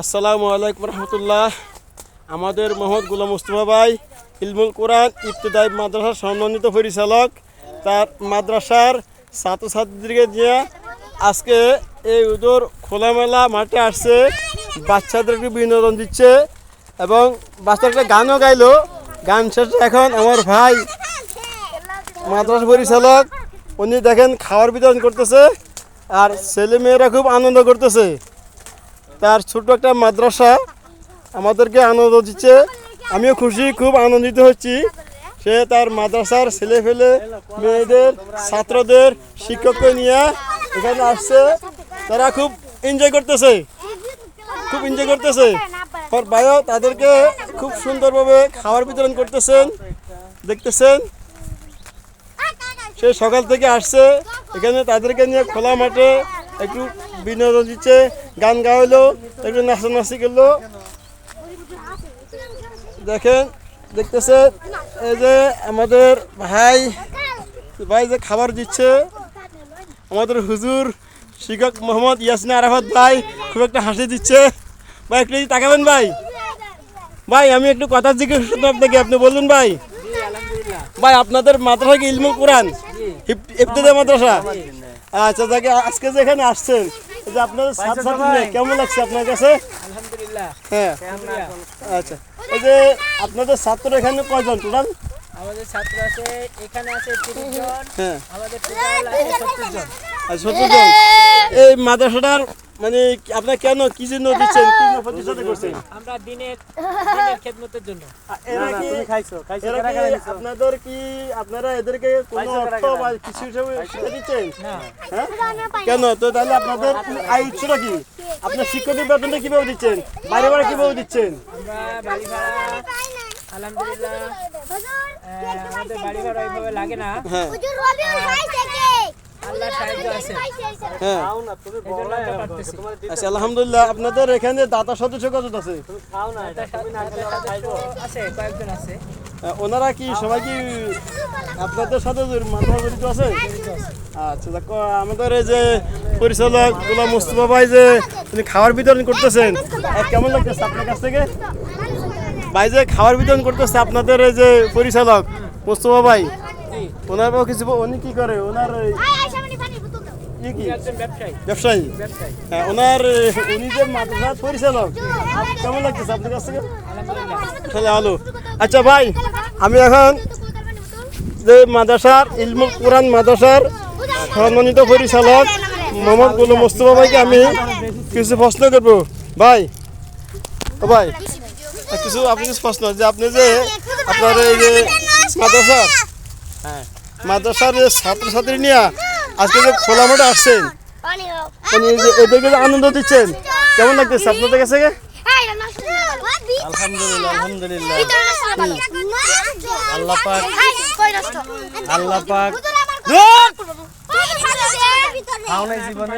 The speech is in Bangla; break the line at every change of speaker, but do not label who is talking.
আসসালামু আলাইকুম রহমতুল্লাহ। আমাদের মোহাম্মদ গোলাম মুস্তফা ভাই ইলমুল কোরআন ইবতেদায়ী মাদ্রাসার সম্মানিত পরিচালক, তার মাদ্রাসার ছাত্রছাত্রীদেরকে নিয়ে আজকে এই উদর খোলামেলা মাঠে আসছে, বাচ্চাদেরকে বিনোদন দিচ্ছে এবং বাচ্চাদের গানও গাইলো। গান শেষে এখন আমার ভাই মাদ্রাসা পরিচালক উনি দেখেন খাওয়ার বিতরণ করতেছে আর ছেলেমেয়েরা খুব আনন্দ করতেছে। তার ছোট্ট একটা মাদ্রাসা আমাদেরকে আনন্দ দিচ্ছে, আমিও খুশি, খুব আনন্দিত হচ্ছি। সে তার মাদ্রাসার ছেলেফেলে মেয়েদের ছাত্রদের শিক্ষককে নিয়ে এখানে আসছে, তারা খুব এনজয় করতেছে, খুব এনজয় করতেছে। ওর ভাইও তাদেরকে খুব সুন্দরভাবে খাবার বিতরণ করতেছেন, দেখতেছেন। সে সকাল থেকে আসছে এখানে, তাদেরকে নিয়ে খোলা মাঠে একটু বিনোদন দিচ্ছে, গান গাওয়াইলো, একটু নাচানাচি করলো। দেখেন, দেখতেছে এই যে আমাদের ভাই যে খাবার দিচ্ছে, আমাদের হুজুর শিক্ষক মোহাম্মদ ইয়াসিন আরাফাত ভাই খুব একটা হাসি দিচ্ছে। ভাই একটু তাকাবেন ভাই, ভাই আমি একটু কথা জিজ্ঞেস করতে আপনাকে, আপনি বলুন ভাই। ভাই আপনাদের মাদ্রাসা কি ইলমুল কোরআন ইবতেদায়ী মাদ্রাসা? আচ্ছা, যাকে আজকে যে এখানে আসছেন, যে আপনাদের ছাত্রছাত্রী কেমন লাগছে আপনার কাছে?
আলহামদুলিল্লাহ।
হ্যাঁ, আচ্ছা। এই যে আপনাদের ছাত্র এখানে কয়জন টোটাল?
আমাদের ছাত্র আছে এখানে আছে 30 জন।
হ্যাঁ,
আমাদের টোটাল আছে 70 জন।
আচ্ছা, 70 জন। এই মাদ্রাসাটার মানে আপনারা কেন কি জন্য দিচ্ছেন, কি জন্য প্রতিষ্ঠা করছেন?
আমরা দিনের খেদমতের জন্য।
এরা কি আপনাদের কি আপনারা এদেরকে কোনো অর্থ বা কিছু হিসেবে শিক্ষা দিচ্ছেন? হ্যাঁ, কেন? তো তাহলে আপনাদের আয় উৎসটা কি? আপনার শিক্ষকের বেতনটা কিভাবে দিচ্ছেন, বাড়ি ভাড়া কিভাবে দিচ্ছেন?
আমরা বাড়ি ভাড়া আলহামদুলিল্লাহ আমাদের বাড়ি ভাড়া এইভাবে লাগে না।
হ্যাঁ,
আল্লাহর সাহায্য আছে।
হ্যাঁ, আচ্ছা, আলহামদুলিল্লাহ। আপনাদের এখানে দাতা সদস্য কত আছে?
আছে কয়েকজন আছে।
ওনারা কি সবাই কি আপনাদের সাথে মাদ্রাসা জড়িত আছে? আচ্ছা, আমাদের এই যে পরিচালক গোলাম মুস্তফা ভাই যে তিনি খাবার বিতরণ করতেছেন, কেমন লাগতেছে আপনার কাছ থেকে? ভাই যে খাবার বিতরণ করতেছে আপনাদের এই যে পরিচালক মুস্তফা ভাই, ওনার কিছু উনি কি করে? ওনার ব্যবসায়ী। হ্যাঁ, ওনার উনি যে মাদ্রাসার পরিচালক, কেমন লাগতেছে আপনার কাছ থেকে? ভালো। আচ্ছা ভাই, আমি এখন যে মাদ্রাসার ইলমুল কোরআন মাদ্রাসার সম্মানিত পরিচালক মোহাম্মদ গোলাম মুস্তফা ভাইকে আমি কিছু প্রশ্ন করবো। ভাই, ও ভাই, কিছু আপনি কিছু প্রশ্ন, যে আপনি যে আপনার এই যে মাদ্রাসার যে ছাত্রছাত্রী নিয়ে আজকে যে খোলা মাঠে আসছেন, এদেরকে যে আনন্দ দিচ্ছেন, কেমন লাগতেছে আপনাদের কাছে?
আলহামদুলিল্লাহ, আলহামদুলিল্লাহ। আল্লাহ পাক জীবনে